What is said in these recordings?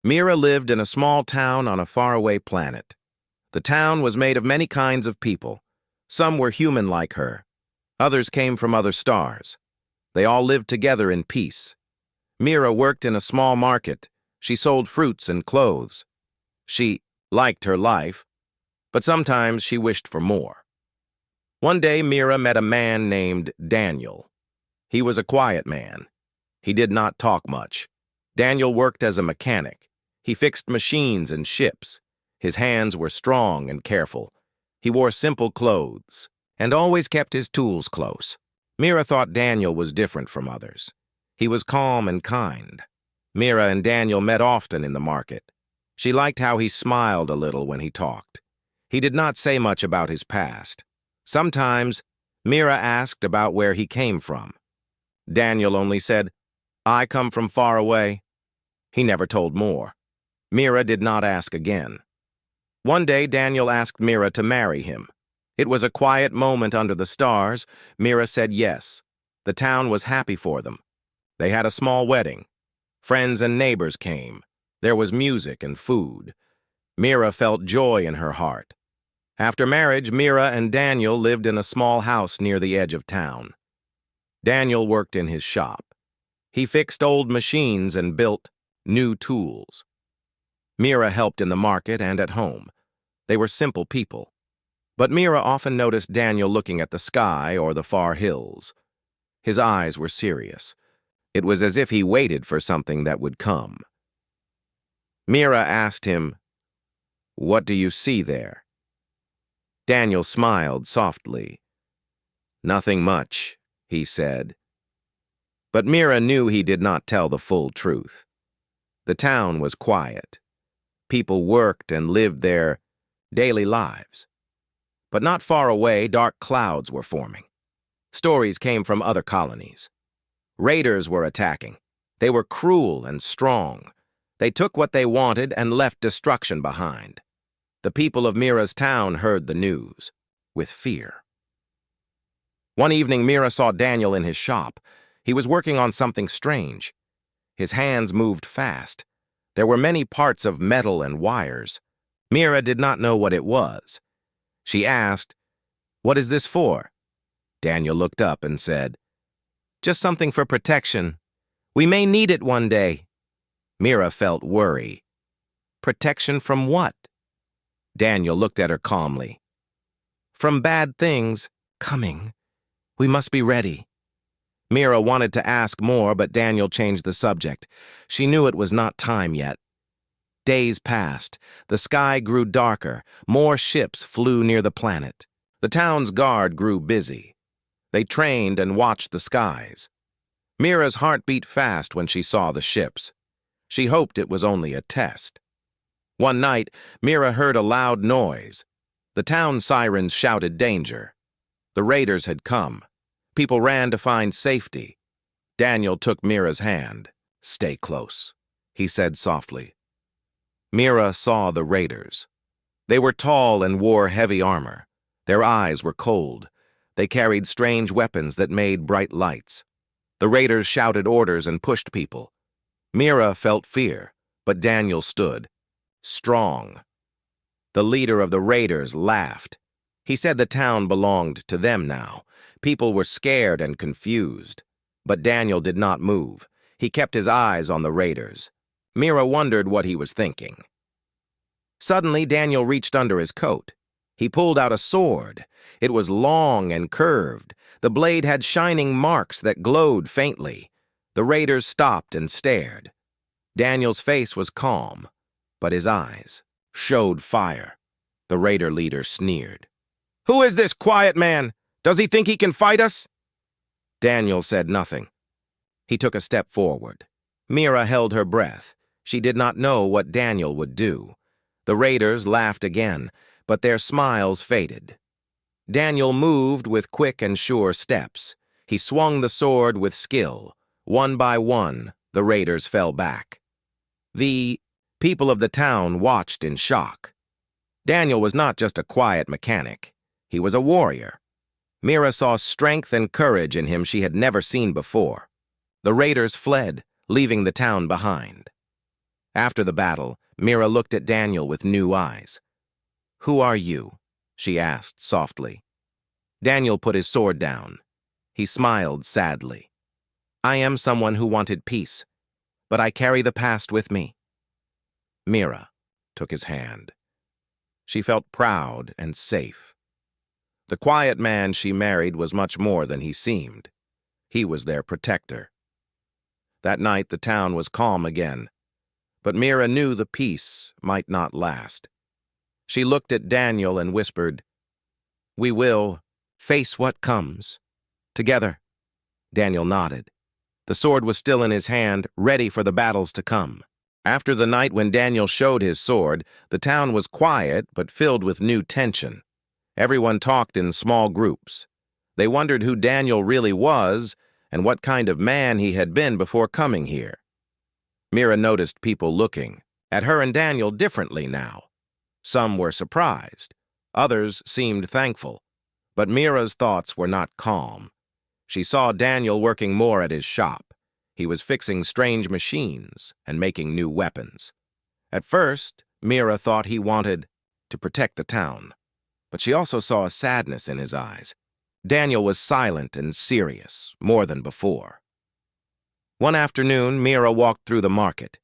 Mira lived in a small town on a faraway planet. The town was made of many kinds of people. Some were human like her. Others came from other stars. They all lived together in peace. Mira worked in a small market. She sold fruits and clothes. She liked her life, but sometimes she wished for more. One day, Mira met a man named Daniel. He was a quiet man. He did not talk much. Daniel worked as a mechanic. He fixed machines and ships. His hands were strong and careful. He wore simple clothes and always kept his tools close. Mira thought Daniel was different from others. He was calm and kind. Mira and Daniel met often in the market. She liked how he smiled a little when he talked. He did not say much about his past. Sometimes, Mira asked about where he came from. Daniel only said, "I come from far away." He never told more. Mira did not ask again. One day, Daniel asked Mira to marry him. It was a quiet moment under the stars. Mira said yes. The town was happy for them. They had a small wedding. Friends and neighbors came. There was music and food. Mira felt joy in her heart. After marriage, Mira and Daniel lived in a small house near the edge of town. Daniel worked in his shop. He fixed old machines and built new tools. Mira helped in the market and at home. They were simple people. But Mira often noticed Daniel looking at the sky or the far hills. His eyes were serious. It was as if he waited for something that would come. Mira asked him, "What do you see there?" Daniel smiled softly. "Nothing much," he said. But Mira knew he did not tell the full truth. The town was quiet. People worked and lived their daily lives. But not far away, dark clouds were forming. Stories came from other colonies. Raiders were attacking. They were cruel and strong. They took what they wanted and left destruction behind. The people of Mira's town heard the news with fear. One evening, Mira saw Daniel in his shop. He was working on something strange. His hands moved fast. There were many parts of metal and wires. Mira did not know what it was. She asked, "What is this for?" Daniel looked up and said, "Just something for protection. We may need it one day." Mira felt worry. Protection from what? Daniel looked at her calmly. "From bad things coming. We must be ready." Mira wanted to ask more, but Daniel changed the subject. She knew it was not time yet. Days passed. The sky grew darker. More ships flew near the planet. The town's guard grew busy. They trained and watched the skies. Mira's heart beat fast when she saw the ships. She hoped it was only a test. One night, Mira heard a loud noise. The town sirens shouted danger. The raiders had come. People ran to find safety. Daniel took Mira's hand. "Stay close," he said softly. Mira saw the raiders. They were tall and wore heavy armor. Their eyes were cold. They carried strange weapons that made bright lights. The raiders shouted orders and pushed people. Mira felt fear, but Daniel stood, strong. The leader of the raiders laughed. He said the town belonged to them now. People were scared and confused. But Daniel did not move. He kept his eyes on the raiders. Mira wondered what he was thinking. Suddenly, Daniel reached under his coat. He pulled out a sword. It was long and curved. The blade had shining marks that glowed faintly. The raiders stopped and stared. Daniel's face was calm, but his eyes showed fire. The raider leader sneered. "Who is this quiet man? Does he think he can fight us?" Daniel said nothing. He took a step forward. Mira held her breath. She did not know what Daniel would do. The raiders laughed again, but their smiles faded. Daniel moved with quick and sure steps. He swung the sword with skill. One by one, the raiders fell back. The people of the town watched in shock. Daniel was not just a quiet mechanic. He was a warrior. Mira saw strength and courage in him she had never seen before. The raiders fled, leaving the town behind. After the battle, Mira looked at Daniel with new eyes. "Who are you?" she asked softly. Daniel put his sword down. He smiled sadly. "I am someone who wanted peace, but I carry the past with me." Mira took his hand. She felt proud and safe. The quiet man she married was much more than he seemed. He was their protector. That night the town was calm again, but Mira knew the peace might not last. She looked at Daniel and whispered, "We will face what comes. Together." Daniel nodded. The sword was still in his hand, ready for the battles to come. After the night when Daniel showed his sword, the town was quiet but filled with new tension. Everyone talked in small groups. They wondered who Daniel really was and what kind of man he had been before coming here. Mira noticed people looking at her and Daniel differently now. Some were surprised. Others seemed thankful. But Mira's thoughts were not calm. She saw Daniel working more at his shop. He was fixing strange machines and making new weapons. At first, Mira thought he wanted to protect the town, but she also saw a sadness in his eyes. Daniel was silent and serious, more than before. One afternoon, Mira walked through the market.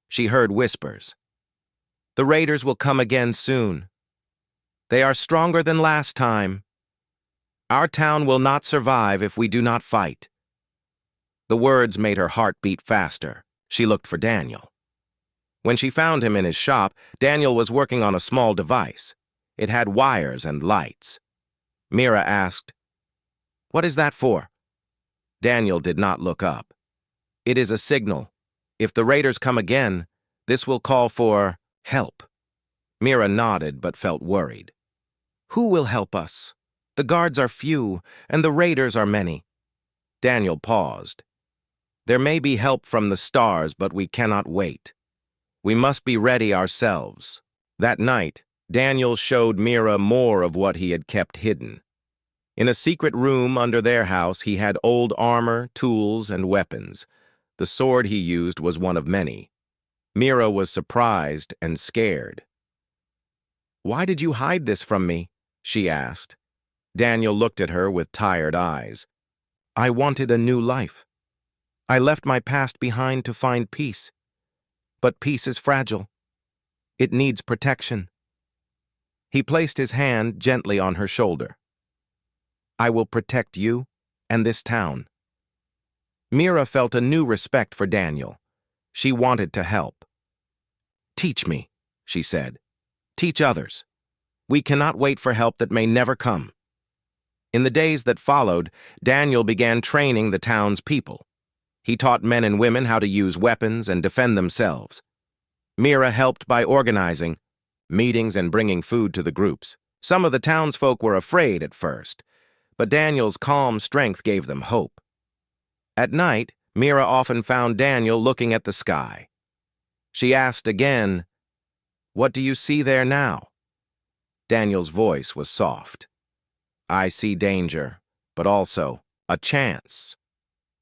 She heard whispers. "The raiders will come again soon. They are stronger than last time. Our town will not survive if we do not fight." The words made her heart beat faster. She looked for Daniel. When she found him in his shop, Daniel was working on a small device. It had wires and lights. Mira asked, "What is that for?" Daniel did not look up. "It is a signal. If the raiders come again, this will call for help." Mira nodded but felt worried. "Who will help us? The guards are few, and the raiders are many." Daniel paused. "There may be help from the stars, but we cannot wait. We must be ready ourselves." That night, Daniel showed Mira more of what he had kept hidden. In a secret room under their house, he had old armor, tools, and weapons. The sword he used was one of many. Mira was surprised and scared. "Why did you hide this from me?" she asked. Daniel looked at her with tired eyes. "I wanted a new life. I left my past behind to find peace. But peace is fragile. It needs protection." He placed his hand gently on her shoulder. "I will protect you and this town." Mira felt a new respect for Daniel. She wanted to help. "Teach me," she said. "Teach others. We cannot wait for help that may never come." In the days that followed, Daniel began training the town's people. He taught men and women how to use weapons and defend themselves. Mira helped by organizing meetings and bringing food to the groups. Some of the townsfolk were afraid at first, but Daniel's calm strength gave them hope. At night, Mira often found Daniel looking at the sky. She asked again, "What do you see there now?" Daniel's voice was soft. "I see danger, but also a chance.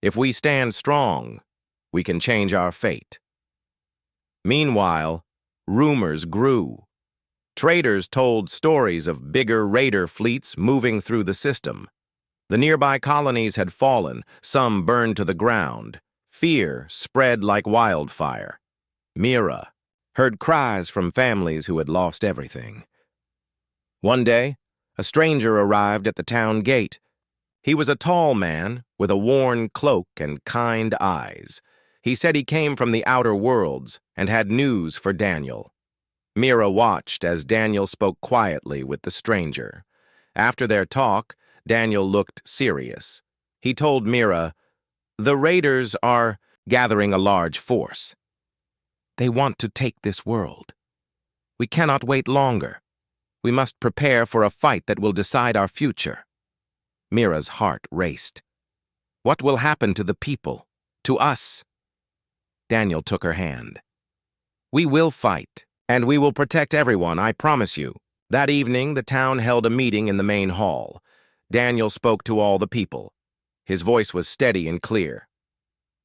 If we stand strong, we can change our fate." Meanwhile, rumors grew. Traders told stories of bigger raider fleets moving through the system. The nearby colonies had fallen, some burned to the ground. Fear spread like wildfire. Mira heard cries from families who had lost everything. One day, a stranger arrived at the town gate. He was a tall man with a worn cloak and kind eyes. He said he came from the outer worlds and had news for Daniel. Mira watched as Daniel spoke quietly with the stranger. After their talk, Daniel looked serious. He told Mira, "The raiders are gathering a large force. They want to take this world. We cannot wait longer. We must prepare for a fight that will decide our future." Mira's heart raced. What will happen to the people, to us? Daniel took her hand. "We will fight, and we will protect everyone, I promise you." That evening, the town held a meeting in the main hall. Daniel spoke to all the people. His voice was steady and clear.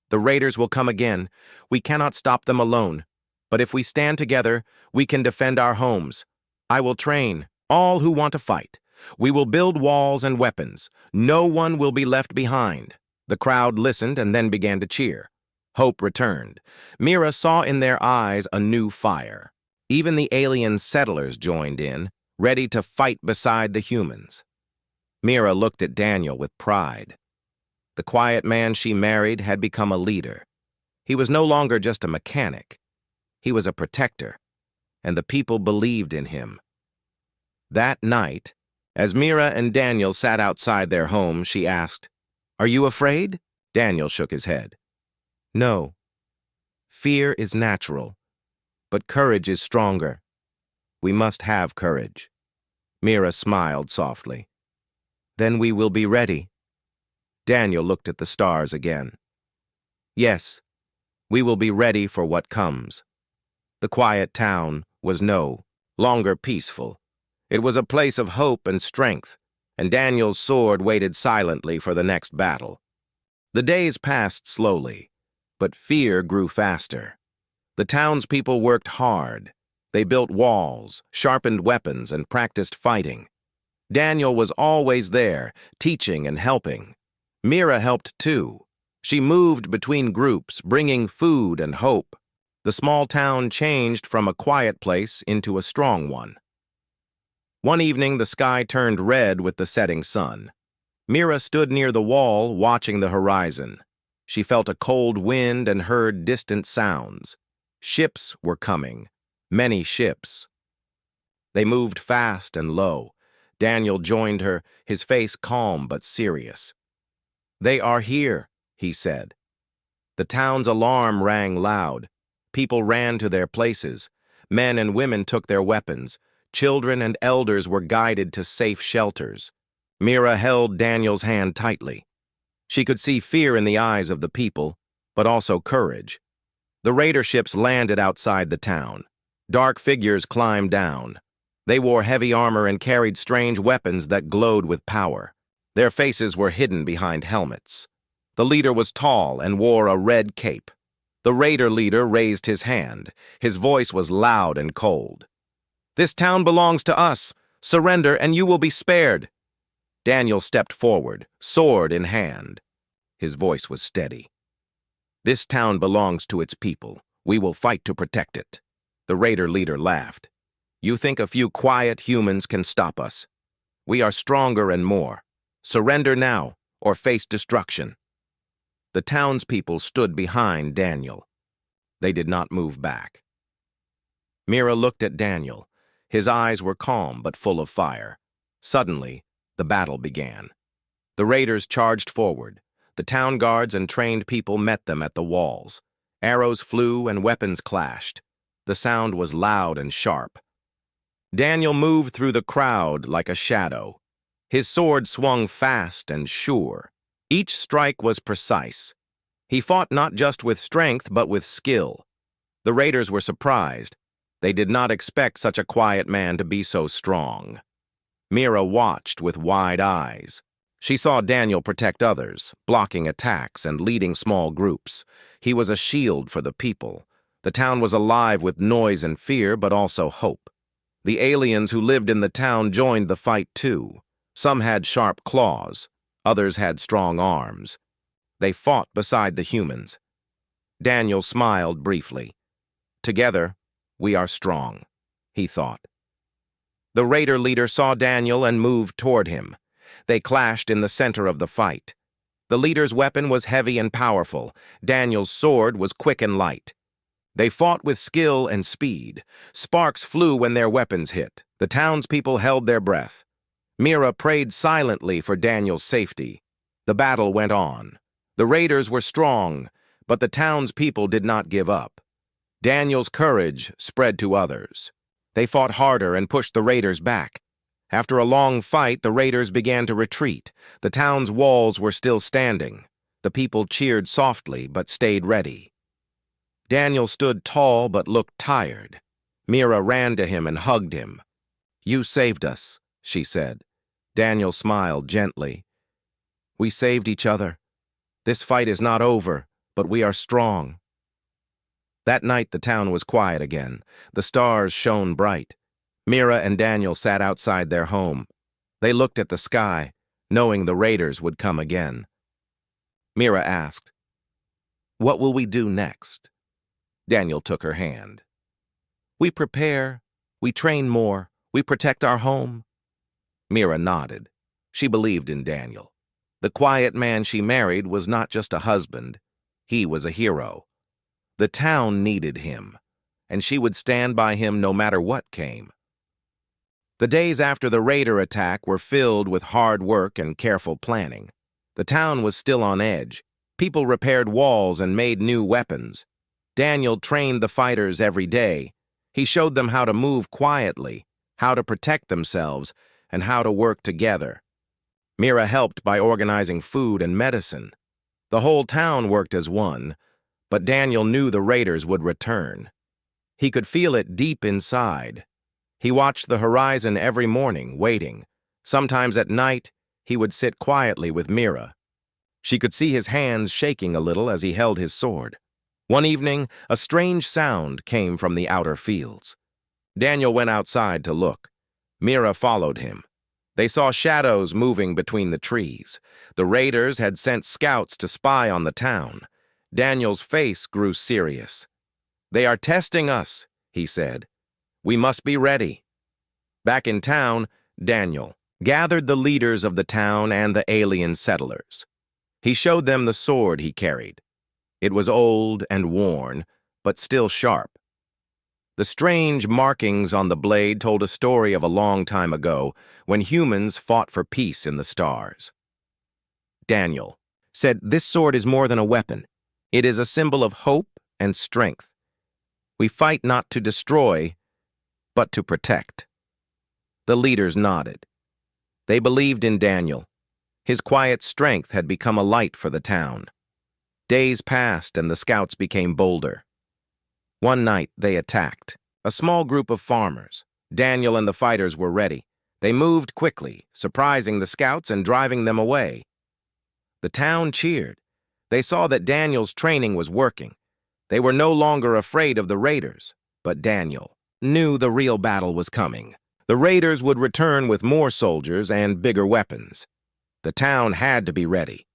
"The raiders will come again. We cannot stop them alone, But if we stand together, we can defend our homes. I will train all who want to fight. We will build walls and weapons. No one will be left behind." The crowd listened and then began to cheer. Hope returned. Mira saw in their eyes a new fire. Even the alien settlers joined in, ready to fight beside the humans. Mira looked at Daniel with pride. The quiet man she married had become a leader. He was no longer just a mechanic. He was a protector, and the people believed in him. That night, as Mira and Daniel sat outside their home, she asked, "Are you afraid?" Daniel shook his head. "No. Fear is natural, but courage is stronger. We must have courage." Mira smiled softly. "Then we will be ready." Daniel looked at the stars again. "Yes, we will be ready for what comes." The quiet town was no longer peaceful. It was a place of hope and strength, and Daniel's sword waited silently for the next battle. The days passed slowly, but fear grew faster. The townspeople worked hard. They built walls, sharpened weapons, and practiced fighting. Daniel was always there, teaching and helping. Mira helped too. She moved between groups, bringing food and hope. The small town changed from a quiet place into a strong one. One evening, the sky turned red with the setting sun. Mira stood near the wall, watching the horizon. She felt a cold wind and heard distant sounds. Ships were coming, many ships. They moved fast and low. Daniel joined her, his face calm but serious. "They are here," he said. The town's alarm rang loud. People ran to their places. Men and women took their weapons. Children and elders were guided to safe shelters. Mira held Daniel's hand tightly. She could see fear in the eyes of the people, but also courage. The raider ships landed outside the town. Dark figures climbed down. They wore heavy armor and carried strange weapons that glowed with power. Their faces were hidden behind helmets. The leader was tall and wore a red cape. The raider leader raised his hand. His voice was loud and cold. "This town belongs to us. Surrender and you will be spared." Daniel stepped forward, sword in hand. His voice was steady. "This town belongs to its people. We will fight to protect it." The raider leader laughed. "You think a few quiet humans can stop us? We are stronger and more. Surrender now or face destruction." The townspeople stood behind Daniel. They did not move back. Mira looked at Daniel. His eyes were calm but full of fire. Suddenly, the battle began. The raiders charged forward. The town guards and trained people met them at the walls. Arrows flew and weapons clashed. The sound was loud and sharp. Daniel moved through the crowd like a shadow. His sword swung fast and sure. Each strike was precise. He fought not just with strength, but with skill. The raiders were surprised. They did not expect such a quiet man to be so strong. Mira watched with wide eyes. She saw Daniel protect others, blocking attacks and leading small groups. He was a shield for the people. The town was alive with noise and fear, but also hope. The aliens who lived in the town joined the fight too. Some had sharp claws. Others had strong arms. They fought beside the humans. Daniel smiled briefly. "Together, we are strong," he thought. The raider leader saw Daniel and moved toward him. They clashed in the center of the fight. The leader's weapon was heavy and powerful. Daniel's sword was quick and light. They fought with skill and speed. Sparks flew when their weapons hit. The townspeople held their breath. Mira prayed silently for Daniel's safety. The battle went on. The raiders were strong, but the townspeople did not give up. Daniel's courage spread to others. They fought harder and pushed the raiders back. After a long fight, the raiders began to retreat. The town's walls were still standing. The people cheered softly but stayed ready. Daniel stood tall but looked tired. Mira ran to him and hugged him. "You saved us," she said. Daniel smiled gently. "We saved each other. This fight is not over, but we are strong." That night the town was quiet again. The stars shone bright. Mira and Daniel sat outside their home. They looked at the sky, knowing the raiders would come again. Mira asked, "What will we do next?" Daniel took her hand. "We prepare, we train more, we protect our home." Mira nodded. She believed in Daniel. The quiet man she married was not just a husband. He was a hero. The town needed him, and she would stand by him no matter what came. The days after the raider attack were filled with hard work and careful planning. The town was still on edge. People repaired walls and made new weapons. Daniel trained the fighters every day. He showed them how to move quietly, how to protect themselves, and how to work together. Mira helped by organizing food and medicine. The whole town worked as one, but Daniel knew the raiders would return. He could feel it deep inside. He watched the horizon every morning, waiting. Sometimes at night, he would sit quietly with Mira. She could see his hands shaking a little as he held his sword. One evening, a strange sound came from the outer fields. Daniel went outside to look. Mira followed him. They saw shadows moving between the trees. The raiders had sent scouts to spy on the town. Daniel's face grew serious. "They are testing us," he said. "We must be ready." Back in town, Daniel gathered the leaders of the town and the alien settlers. He showed them the sword he carried. It was old and worn, but still sharp. The strange markings on the blade told a story of a long time ago when humans fought for peace in the stars. Daniel said, "This sword is more than a weapon. It is a symbol of hope and strength. We fight not to destroy, but to protect." The leaders nodded. They believed in Daniel. His quiet strength had become a light for the town. Days passed and the scouts became bolder. One night they attacked. A small group of farmers. Daniel and the fighters were ready. They moved quickly, surprising the scouts and driving them away. The town cheered. They saw that Daniel's training was working. They were no longer afraid of the raiders, but Daniel knew the real battle was coming. The raiders would return with more soldiers and bigger weapons. The town had to be ready.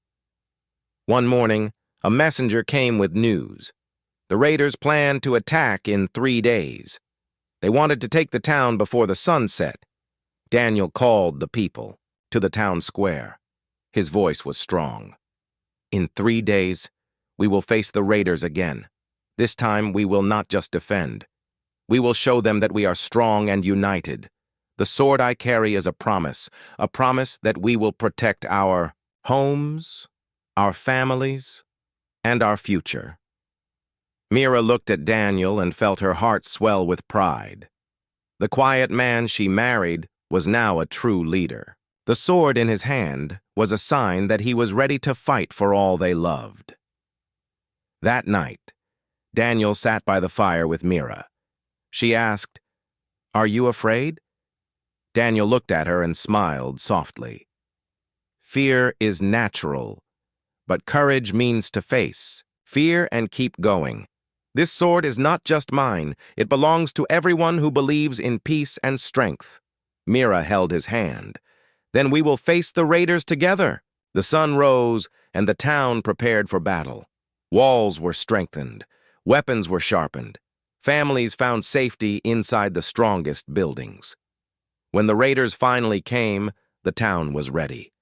One morning, a messenger came with news. The raiders planned to attack in 3 days. They wanted to take the town before the sun set. Daniel called the people to the town square. His voice was strong. "In 3 days, we will face the raiders again. This time, we will not just defend. We will show them that we are strong and united. The sword I carry is a promise that we will protect our homes, our families, and our future." Mira looked at Daniel and felt her heart swell with pride. The quiet man she married was now a true leader. The sword in his hand was a sign that he was ready to fight for all they loved. That night, Daniel sat by the fire with Mira. She asked, "Are you afraid?" Daniel looked at her and smiled softly. "Fear is natural, but courage means to face fear and keep going. This sword is not just mine. It belongs to everyone who believes in peace and strength." Mira held his hand. "Then we will face the raiders together." The sun rose, and the town prepared for battle. Walls were strengthened. Weapons were sharpened. Families found safety inside the strongest buildings. When the raiders finally came, the town was ready.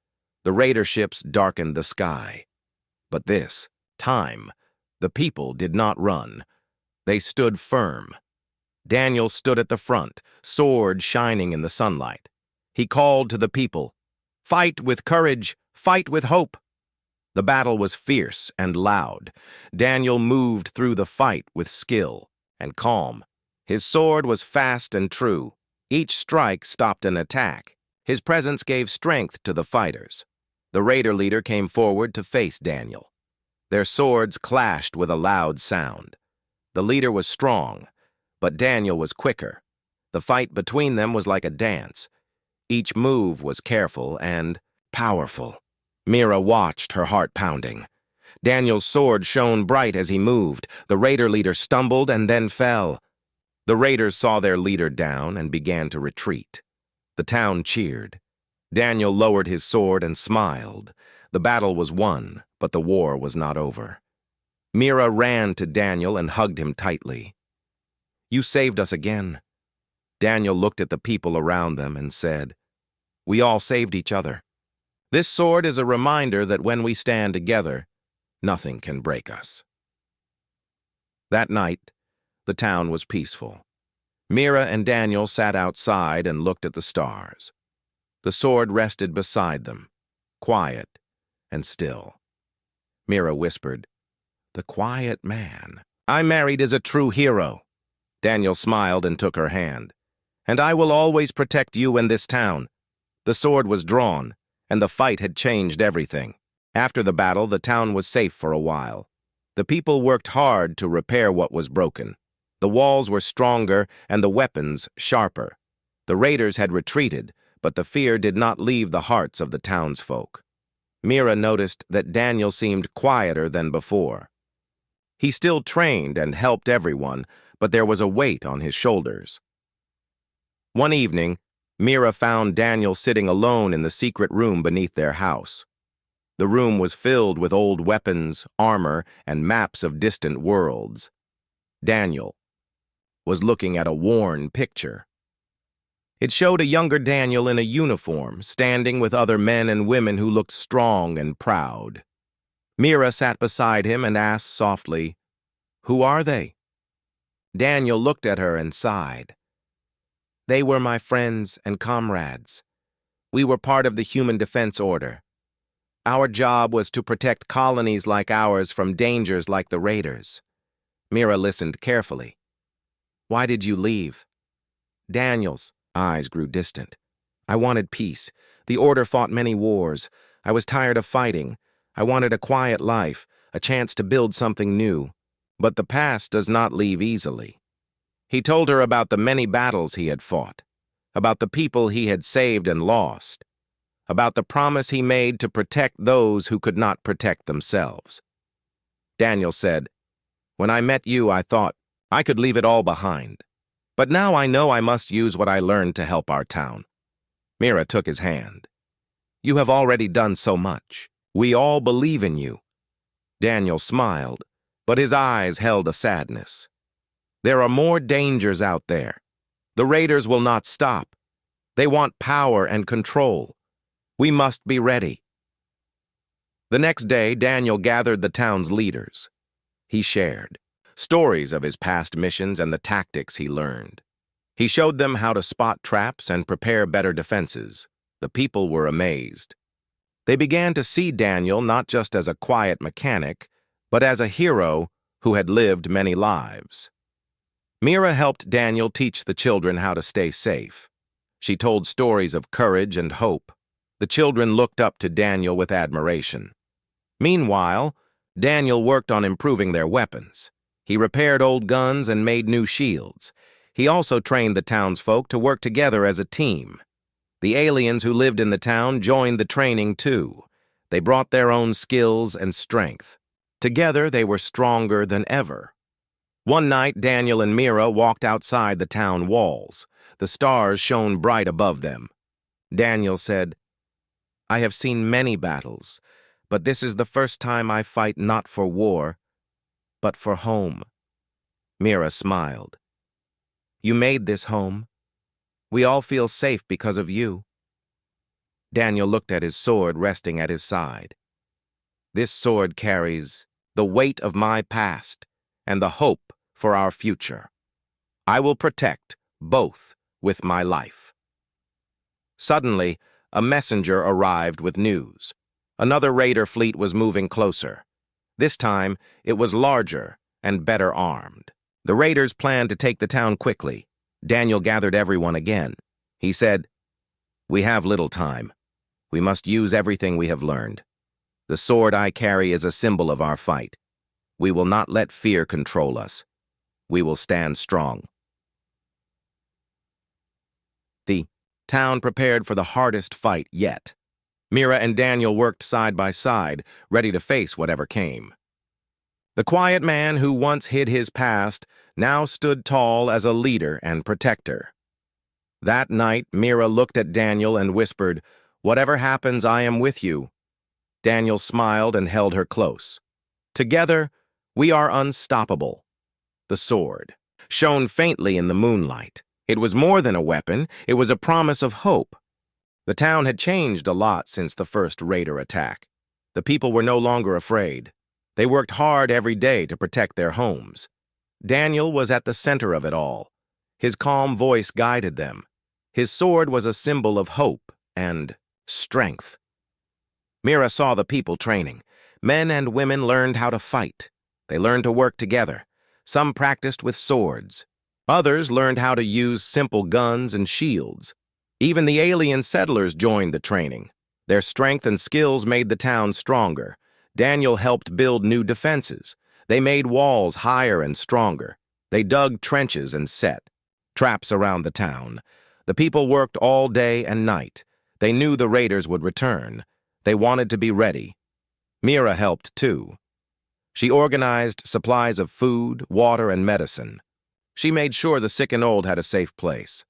The raider ships darkened the sky. But this time, the people did not run. They stood firm. Daniel stood at the front, sword shining in the sunlight. He called to the people, "Fight with courage, fight with hope." The battle was fierce and loud. Daniel moved through the fight with skill and calm. His sword was fast and true. Each strike stopped an attack. His presence gave strength to the fighters. The raider leader came forward to face Daniel. Their swords clashed with a loud sound. The leader was strong, but Daniel was quicker. The fight between them was like a dance. Each move was careful and powerful. Mira watched, her heart pounding. Daniel's sword shone bright as he moved. The raider leader stumbled and then fell. The raiders saw their leader down and began to retreat. The town cheered. Daniel lowered his sword and smiled. The battle was won, but the war was not over. Mira ran to Daniel and hugged him tightly. "You saved us again." Daniel looked at the people around them and said, "We all saved each other. This sword is a reminder that when we stand together, nothing can break us." That night, the town was peaceful. Mira and Daniel sat outside and looked at the stars. The sword rested beside them, quiet and still. Mira whispered, "The quiet man I married is a true hero." Daniel smiled and took her hand. "And I will always protect you and this town." The sword was drawn, and the fight had changed everything. After the battle, the town was safe for a while. The people worked hard to repair what was broken. The walls were stronger and the weapons sharper. The raiders had retreated, but the fear did not leave the hearts of the townsfolk. Mira noticed that Daniel seemed quieter than before. He still trained and helped everyone, but there was a weight on his shoulders. One evening, Mira found Daniel sitting alone in the secret room beneath their house. The room was filled with old weapons, armor, and maps of distant worlds. Daniel was looking at a worn picture. It showed a younger Daniel in a uniform, standing with other men and women who looked strong and proud. Mira sat beside him and asked softly, "Who are they?" Daniel looked at her and sighed. "They were my friends and comrades. We were part of the Human Defense Order. Our job was to protect colonies like ours from dangers like the raiders." Mira listened carefully. "Why did you leave?" Daniel's eyes grew distant. "I wanted peace. The Order fought many wars. I was tired of fighting. I wanted a quiet life, a chance to build something new. But the past does not leave easily." He told her about the many battles he had fought, about the people he had saved and lost, about the promise he made to protect those who could not protect themselves. Daniel said, "When I met you, I thought I could leave it all behind. But now I know I must use what I learned to help our town." Mira took his hand. "You have already done so much. We all believe in you." Daniel smiled, but his eyes held a sadness. "There are more dangers out there. The raiders will not stop. They want power and control. We must be ready." The next day, Daniel gathered the town's leaders. He shared stories of his past missions and the tactics he learned. He showed them how to spot traps and prepare better defenses. The people were amazed. They began to see Daniel not just as a quiet mechanic, but as a hero who had lived many lives. Mira helped Daniel teach the children how to stay safe. She told stories of courage and hope. The children looked up to Daniel with admiration. Meanwhile, Daniel worked on improving their weapons. He repaired old guns and made new shields. He also trained the townsfolk to work together as a team. The aliens who lived in the town joined the training too. They brought their own skills and strength. Together, they were stronger than ever. One night, Daniel and Mira walked outside the town walls. The stars shone bright above them. Daniel said, "I have seen many battles, but this is the first time I fight not for war, but for home." Mira smiled. "You made this home. We all feel safe because of you." Daniel looked at his sword resting at his side. "This sword carries the weight of my past and the hope for our future. I will protect both with my life." Suddenly, a messenger arrived with news. Another raider fleet was moving closer. This time, it was larger and better armed. The raiders planned to take the town quickly. Daniel gathered everyone again. He said, "We have little time. We must use everything we have learned. The sword I carry is a symbol of our fight. We will not let fear control us. We will stand strong." The town prepared for the hardest fight yet. Mira and Daniel worked side by side, ready to face whatever came. The quiet man who once hid his past now stood tall as a leader and protector. That night, Mira looked at Daniel and whispered, "Whatever happens, I am with you." Daniel smiled and held her close. Together, we are unstoppable. The sword shone faintly in the moonlight. It was more than a weapon, it was a promise of hope. The town had changed a lot since the first raider attack. The people were no longer afraid. They worked hard every day to protect their homes. Daniel was at the center of it all. His calm voice guided them. His sword was a symbol of hope and strength. Mira saw the people training. Men and women learned how to fight. They learned to work together. Some practiced with swords. Others learned how to use simple guns and shields. Even the alien settlers joined the training. Their strength and skills made the town stronger. Daniel helped build new defenses. They made walls higher and stronger. They dug trenches and set traps around the town. The people worked all day and night. They knew the raiders would return. They wanted to be ready. Mira helped too. She organized supplies of food, water, and medicine. She made sure the sick and old had a safe place.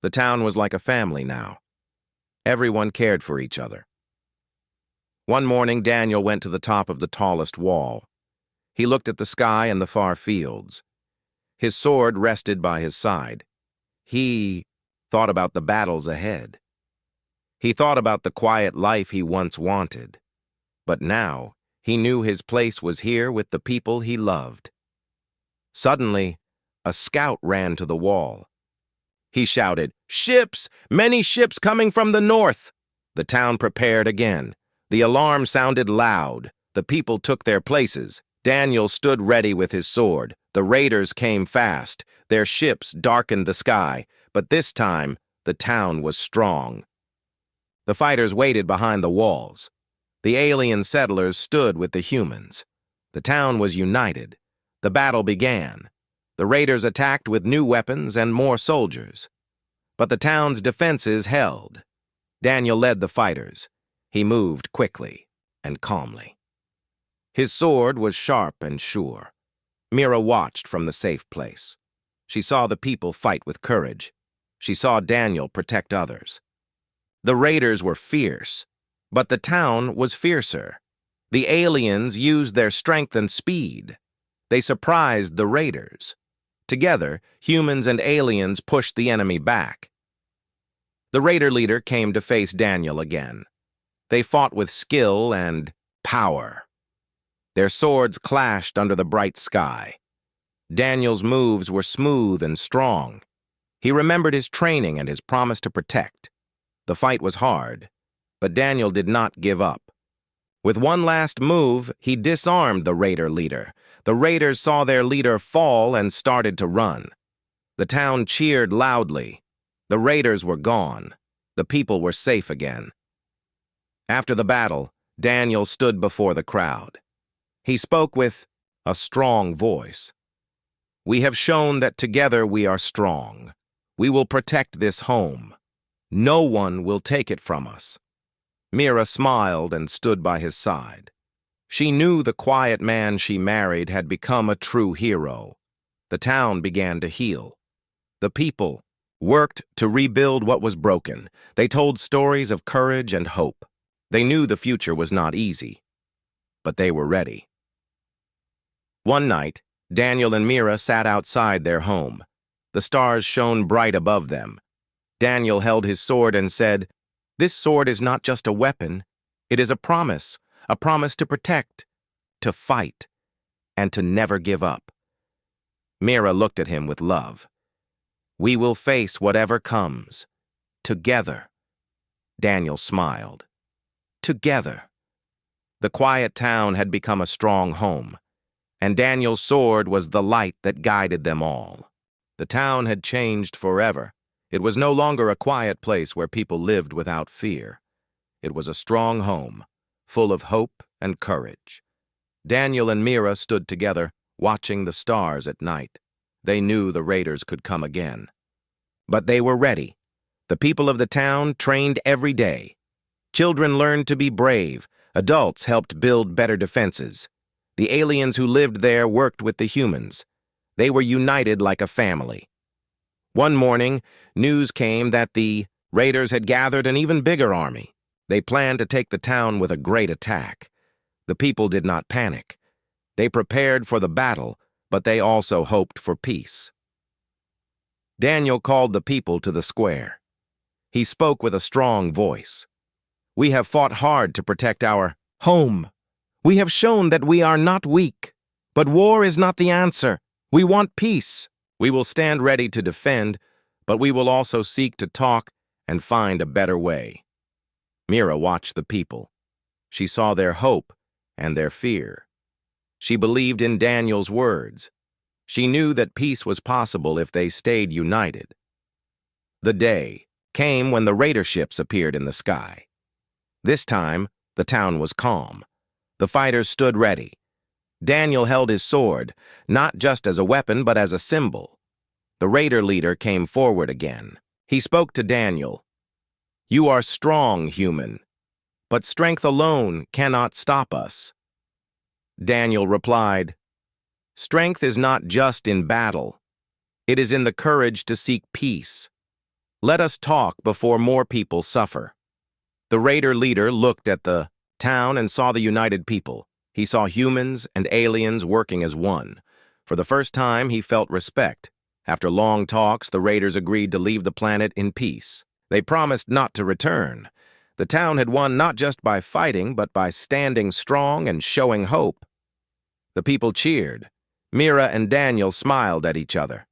The town was like a family now. Everyone cared for each other. One morning, Daniel went to the top of the tallest wall. He looked at the sky and the far fields. His sword rested by his side. He thought about the battles ahead. He thought about the quiet life he once wanted. But now, he knew his place was here with the people he loved. Suddenly, a scout ran to the wall. He shouted, "Ships! Many ships coming from the north!" The town prepared again. The alarm sounded loud. The people took their places. Daniel stood ready with his sword. The raiders came fast. Their ships darkened the sky. But this time, the town was strong. The fighters waited behind the walls. The alien settlers stood with the humans. The town was united. The battle began. The raiders attacked with new weapons and more soldiers. But the town's defenses held. Daniel led the fighters. He moved quickly and calmly. His sword was sharp and sure. Mira watched from the safe place. She saw the people fight with courage. She saw Daniel protect others. The raiders were fierce, but the town was fiercer. The aliens used their strength and speed. They surprised the raiders. Together, humans and aliens pushed the enemy back. The raider leader came to face Daniel again. They fought with skill and power. Their swords clashed under the bright sky. Daniel's moves were smooth and strong. He remembered his training and his promise to protect. The fight was hard, but Daniel did not give up. With one last move, he disarmed the raider leader. The raiders saw their leader fall and started to run. The town cheered loudly. The raiders were gone. The people were safe again. After the battle, Daniel stood before the crowd. He spoke with a strong voice. "We have shown that together we are strong. We will protect this home. No one will take it from us." Mira smiled and stood by his side. She knew the quiet man she married had become a true hero. The town began to heal. The people worked to rebuild what was broken. They told stories of courage and hope. They knew the future was not easy, but they were ready. One night, Daniel and Mira sat outside their home. The stars shone bright above them. Daniel held his sword and said, "This sword is not just a weapon. It is a promise to protect, to fight, and to never give up." Mira looked at him with love. "We will face whatever comes, together." Daniel smiled. Together. The quiet town had become a strong home, and Daniel's sword was the light that guided them all. The town had changed forever. It was no longer a quiet place where people lived without fear. It was a strong home, full of hope and courage. Daniel and Mira stood together, watching the stars at night. They knew the raiders could come again. But they were ready. The people of the town trained every day. Children learned to be brave. Adults helped build better defenses. The aliens who lived there worked with the humans. They were united like a family. One morning, news came that the raiders had gathered an even bigger army. They planned to take the town with a great attack. The people did not panic. They prepared for the battle, but they also hoped for peace. Daniel called the people to the square. He spoke with a strong voice. "We have fought hard to protect our home. We have shown that we are not weak. But war is not the answer. We want peace. We will stand ready to defend, but we will also seek to talk and find a better way." Mira watched the people. She saw their hope and their fear. She believed in Daniel's words. She knew that peace was possible if they stayed united. The day came when the raider ships appeared in the sky. This time, the town was calm. The fighters stood ready. Daniel held his sword, not just as a weapon but as a symbol. The raider leader came forward again. He spoke to Daniel. "You are strong, human, but strength alone cannot stop us." Daniel replied, "Strength is not just in battle. It is in the courage to seek peace. Let us talk before more people suffer." The raider leader looked at the town and saw the united people. He saw humans and aliens working as one. For the first time, he felt respect. After long talks, the raiders agreed to leave the planet in peace. They promised not to return. The town had won not just by fighting, but by standing strong and showing hope. The people cheered. Mira and Daniel smiled at each other.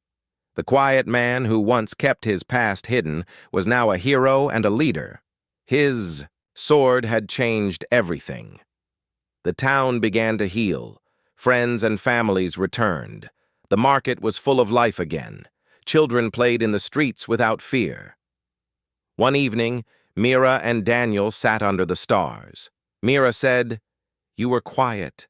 The quiet man who once kept his past hidden was now a hero and a leader. His sword had changed everything. The town began to heal. Friends and families returned. The market was full of life again. Children played in the streets without fear. One evening, Mira and Daniel sat under the stars. Mira said, "You were quiet,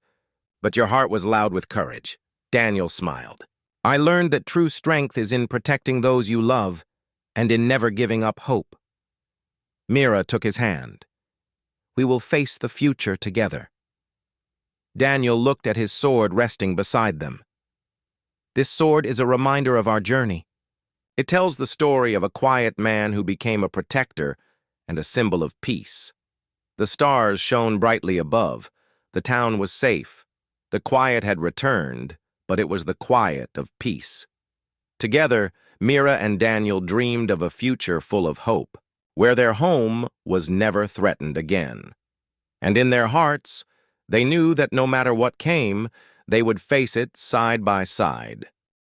but your heart was loud with courage." Daniel smiled. "I learned that true strength is in protecting those you love and in never giving up hope." Mira took his hand. "We will face the future together." Daniel looked at his sword resting beside them. "This sword is a reminder of our journey. It tells the story of a quiet man who became a protector and a symbol of peace." The stars shone brightly above. The town was safe. The quiet had returned, but it was the quiet of peace. Together, Mira and Daniel dreamed of a future full of hope, where their home was never threatened again. And in their hearts, they knew that no matter what came, they would face it side by side.